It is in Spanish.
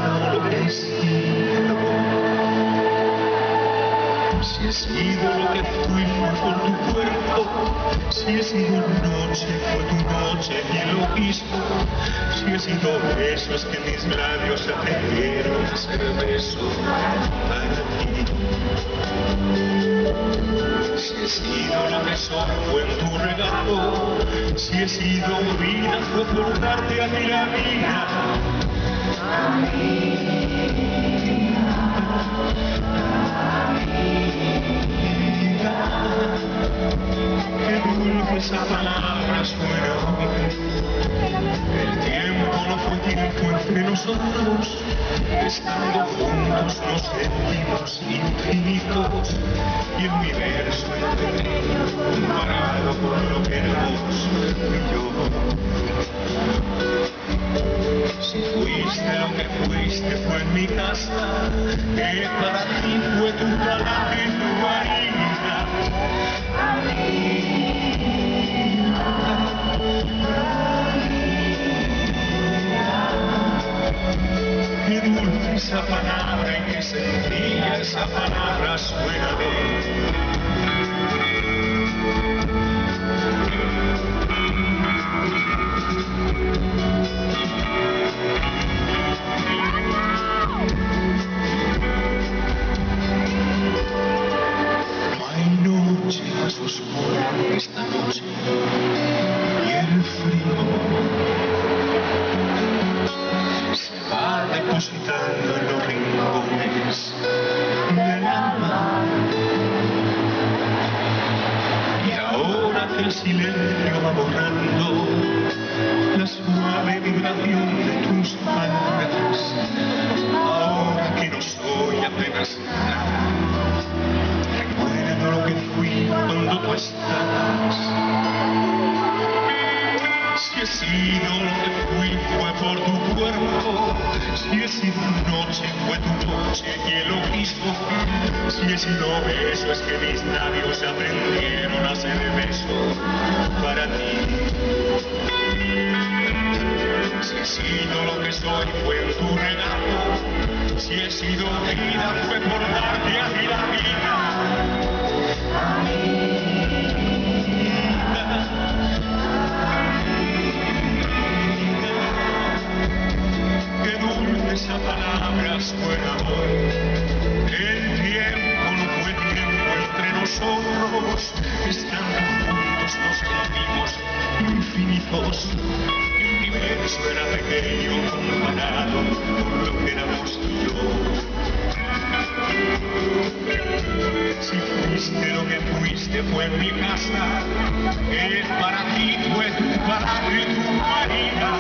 todo lo que he sido, si he sido lo que fui fue por tu cuerpo, si he sido noche fue tu noche y lo mismo, si he sido beso es que mis labios aprendieron a ser beso para ti. Si he sido lo que soy fue en tu regalo, si he sido vida fue por darte a ti la vida. Qué dulce esa palabra suena hoy. El tiempo no fue tiempo entre nosotros, estando juntos nos sentimos infinitos y el universo es pequeño comparado con lo que éramos tú y yo. Si fuiste lo que fuiste fue en mi casa, que para ti fue tu palabra y tu harina. Qué dulce esa palabra y qué sencilla esa palabra suena más oscura esta noche y el frío se va depositando en los rincones del alma, y ahora que el silencio va borrando la suave vibración de tus palabras, ahora que no soy apenas nada, lo que fui cuando tú estabas. Si he sido lo que fui fue por tu cuerpo, si he sido noche fue tu noche y el mismo, si he sido beso es que mis labios aprendieron a ser beso para ti. Si he sido lo que soy fue en tu regalo, si he sido vida fue por darte a ti la vida. Qué dulce esa palabra suena hoy. El tiempo no fue tiempo entre nosotros, estando juntos nos sentimos infinitos. El universo era pequeño comparado con lo que éramos tú y yo. Si fuiste lo que fuiste fue en mi casa, que para ti fue tu palabra y tu marina.